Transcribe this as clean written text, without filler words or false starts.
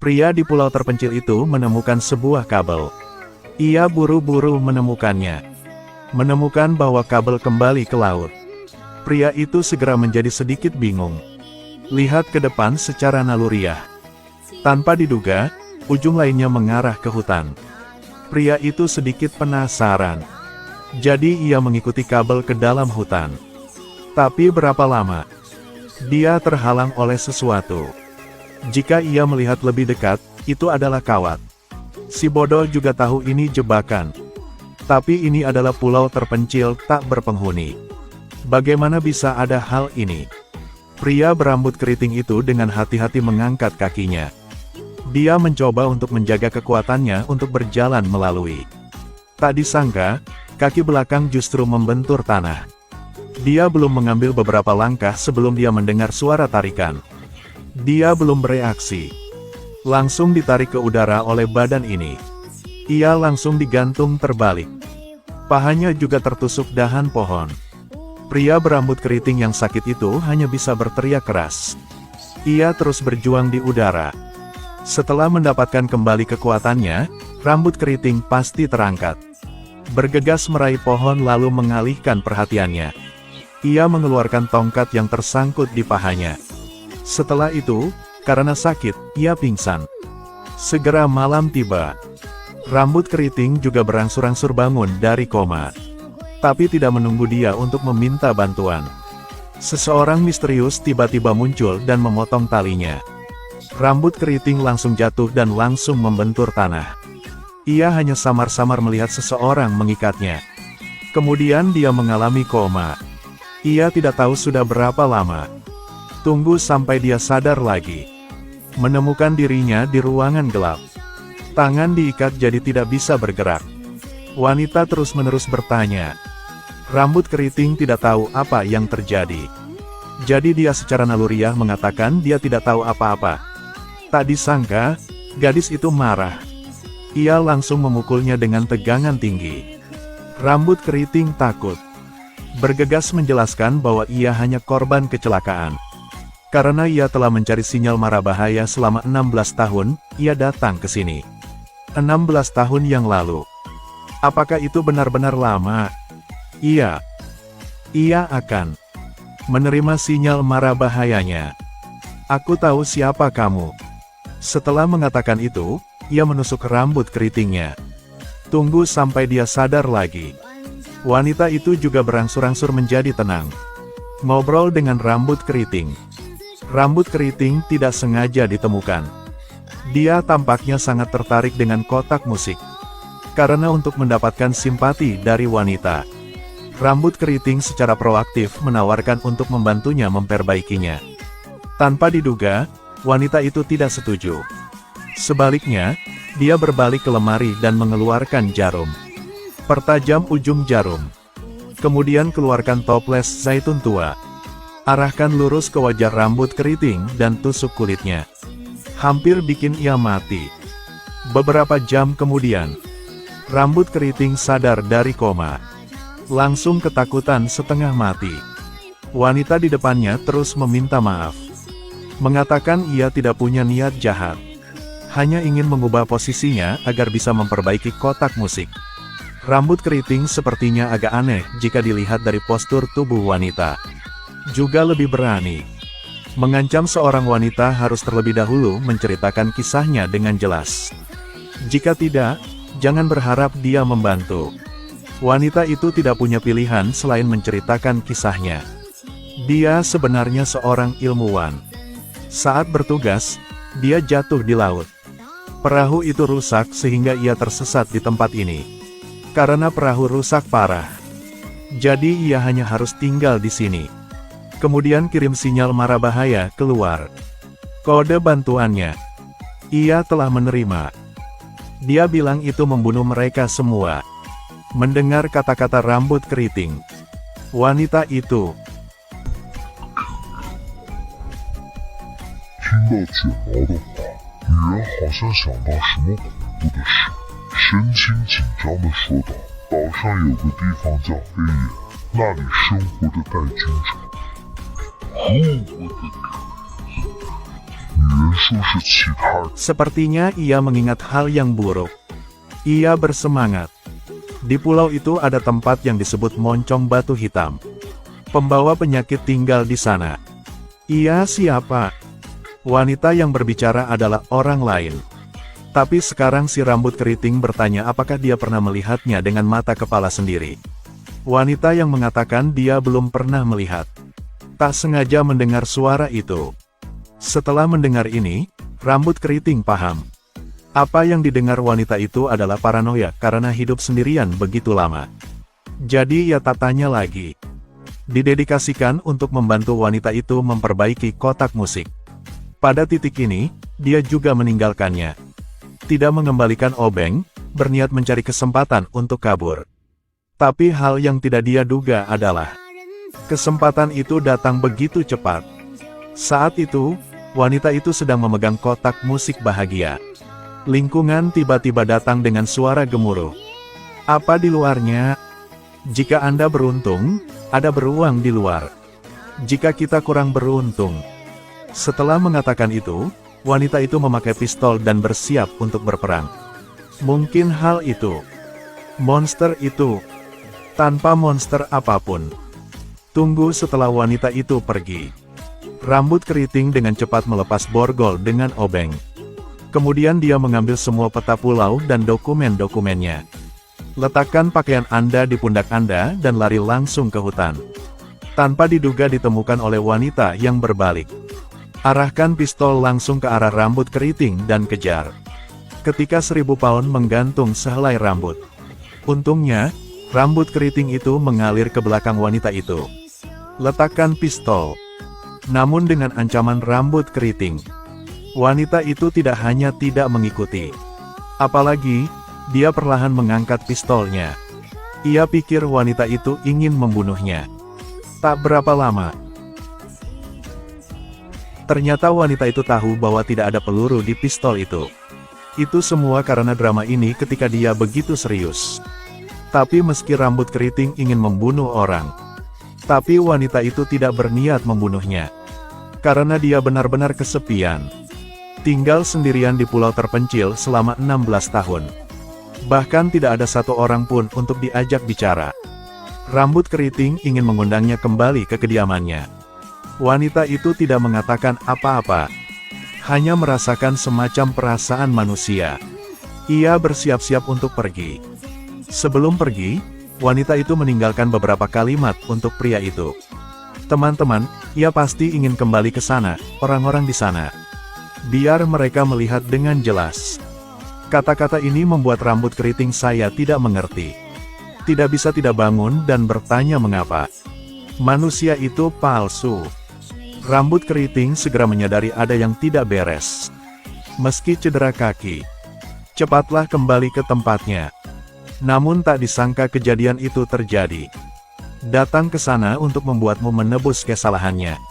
Pria di pulau terpencil itu menemukan sebuah kabel. Ia buru-buru menemukannya. Menemukan bahwa kabel kembali ke laut. Pria itu segera menjadi sedikit bingung. Lihat ke depan secara naluriah. Tanpa diduga, ujung lainnya mengarah ke hutan. Pria itu sedikit penasaran. Jadi ia mengikuti kabel ke dalam hutan. Tapi berapa lama? Dia terhalang oleh sesuatu. Jika ia melihat lebih dekat, itu adalah kawat. Si bodoh juga tahu ini jebakan. Tapi ini adalah pulau terpencil tak berpenghuni. Bagaimana bisa ada hal ini? Pria berambut keriting itu dengan hati-hati mengangkat kakinya. Dia mencoba untuk menjaga kekuatannya untuk berjalan melalui. Tak disangka, kaki belakang justru membentur tanah. Dia belum mengambil beberapa langkah sebelum dia mendengar suara tarikan. Dia belum bereaksi. Langsung ditarik ke udara oleh badan ini. Ia langsung digantung terbalik. Pahanya juga tertusuk dahan pohon. Pria berambut keriting yang sakit itu hanya bisa berteriak keras. Ia terus berjuang di udara. Setelah mendapatkan kembali kekuatannya, rambut keriting pasti terangkat. Bergegas meraih pohon lalu mengalihkan perhatiannya. Ia mengeluarkan tongkat yang tersangkut di pahanya. Setelah itu, karena sakit, ia pingsan. Segera malam tiba. Rambut keriting juga berangsur-angsur bangun dari koma. Tapi tidak menunggu dia untuk meminta bantuan. Seseorang misterius tiba-tiba muncul dan memotong talinya. Rambut keriting langsung jatuh dan langsung membentur tanah. Ia hanya samar-samar melihat seseorang mengikatnya. Kemudian dia mengalami koma. Ia tidak tahu sudah berapa lama. Tunggu sampai dia sadar lagi. Menemukan dirinya di ruangan gelap. Tangan diikat jadi tidak bisa bergerak. Wanita terus-menerus bertanya. Rambut keriting tidak tahu apa yang terjadi. Jadi dia secara naluriah mengatakan dia tidak tahu apa-apa. Tak disangka, gadis itu marah. Ia langsung memukulnya dengan tegangan tinggi. Rambut keriting takut. Bergegas menjelaskan bahwa ia hanya korban kecelakaan. Karena ia telah mencari sinyal mara bahaya selama 16 tahun, ia datang ke sini. 16 tahun yang lalu. Apakah itu benar-benar lama? Iya. Ia akan menerima sinyal mara bahayanya. Aku tahu siapa kamu. Setelah mengatakan itu, ia menusuk rambut keritingnya. Tunggu sampai dia sadar lagi. Wanita itu juga berangsur-angsur menjadi tenang. Ngobrol dengan rambut keriting. Rambut keriting tidak sengaja ditemukan. Dia tampaknya sangat tertarik dengan kotak musik. Karena untuk mendapatkan simpati dari wanita, rambut keriting secara proaktif menawarkan untuk membantunya memperbaikinya. Tanpa diduga, wanita itu tidak setuju. Sebaliknya, dia berbalik ke lemari dan mengeluarkan jarum. Pertajam ujung jarum. Kemudian keluarkan toples zaitun tua. Arahkan lurus ke wajah rambut keriting dan tusuk kulitnya. Hampir bikin ia mati. Beberapa jam kemudian, rambut keriting sadar dari koma. Langsung ketakutan setengah mati. Wanita di depannya terus meminta maaf. Mengatakan ia tidak punya niat jahat. Hanya ingin mengubah posisinya agar bisa memperbaiki kotak musik. Rambut keriting sepertinya agak aneh jika dilihat dari postur tubuh wanita. Juga lebih berani. Mengancam seorang wanita harus terlebih dahulu menceritakan kisahnya dengan jelas. Jika tidak, jangan berharap dia membantu. Wanita itu tidak punya pilihan selain menceritakan kisahnya. Dia sebenarnya seorang ilmuwan. Saat bertugas, dia jatuh di laut. Perahu itu rusak sehingga ia tersesat di tempat ini. Karena perahu rusak parah. Jadi ia hanya harus tinggal di sini. Kemudian kirim sinyal mara bahaya keluar. Kode bantuannya. Ia telah menerima. Dia bilang itu membunuh mereka semua. Mendengar kata-kata rambut keriting, wanita itu 听到卷毛的话，女人好像想到什么恐怖的事，神情紧张地说道：“岛上有个地方叫黑岩，那里生活着带菌者。”女人说是其他人。 Sepertinya ia mengingat hal yang buruk. Ia bersemangat. Di pulau itu ada tempat yang disebut Moncong Batu Hitam. Pembawa penyakit tinggal di sana. Ia siapa? Wanita yang berbicara adalah orang lain. Tapi sekarang si rambut keriting bertanya apakah dia pernah melihatnya dengan mata kepala sendiri. Wanita yang mengatakan dia belum pernah melihat. Tak sengaja mendengar suara itu. Setelah mendengar ini, rambut keriting paham. Apa yang didengar wanita itu adalah paranoia karena hidup sendirian begitu lama. Jadi ia tak tanya lagi. Didedikasikan untuk membantu wanita itu memperbaiki kotak musik. Pada titik ini, dia juga meninggalkannya. Tidak mengembalikan obeng, berniat mencari kesempatan untuk kabur. Tapi hal yang tidak dia duga adalah kesempatan itu datang begitu cepat. Saat itu, wanita itu sedang memegang kotak musik bahagia. Lingkungan tiba-tiba datang dengan suara gemuruh. Apa di luarnya? Jika Anda beruntung, ada beruang di luar. Jika kita kurang beruntung. Setelah mengatakan itu, wanita itu memakai pistol dan bersiap untuk berperang. Mungkin hal itu. Monster itu. Tanpa monster apapun. Tunggu setelah wanita itu pergi. Rambut keriting dengan cepat melepas borgol dengan obeng. Kemudian dia mengambil semua peta pulau dan dokumen-dokumennya. Letakkan pakaian Anda di pundak Anda dan lari langsung ke hutan. Tanpa diduga ditemukan oleh wanita yang berbalik. Arahkan pistol langsung ke arah rambut keriting dan kejar. Ketika 1000 pound menggantung sehelai rambut. Untungnya, rambut keriting itu mengalir ke belakang wanita itu. Letakkan pistol. Namun dengan ancaman rambut keriting. Wanita itu tidak hanya tidak mengikuti. Apalagi, dia perlahan mengangkat pistolnya. Ia pikir wanita itu ingin membunuhnya. Tak berapa lama. Ternyata wanita itu tahu bahwa tidak ada peluru di pistol itu. Itu semua karena drama ini ketika dia begitu serius. Tapi meski rambut keriting ingin membunuh orang. Tapi wanita itu tidak berniat membunuhnya. Karena dia benar-benar kesepian. Tinggal sendirian di pulau terpencil selama 16 tahun. Bahkan tidak ada satu orang pun untuk diajak bicara. Rambut keriting ingin mengundangnya kembali ke kediamannya. Wanita itu tidak mengatakan apa-apa. Hanya merasakan semacam perasaan manusia. Ia bersiap-siap untuk pergi. Sebelum pergi, wanita itu meninggalkan beberapa kalimat untuk pria itu. Teman-teman, ia pasti ingin kembali ke sana, orang-orang di sana. Biar mereka melihat dengan jelas. Kata-kata ini membuat rambut keriting saya tidak mengerti. Tidak bisa tidak bangun dan bertanya mengapa. Manusia itu palsu. Rambut keriting segera menyadari ada yang tidak beres. Meski cedera kaki, cepatlah kembali ke tempatnya. Namun tak disangka kejadian itu terjadi. Datang ke sana untuk membuatmu menebus kesalahannya.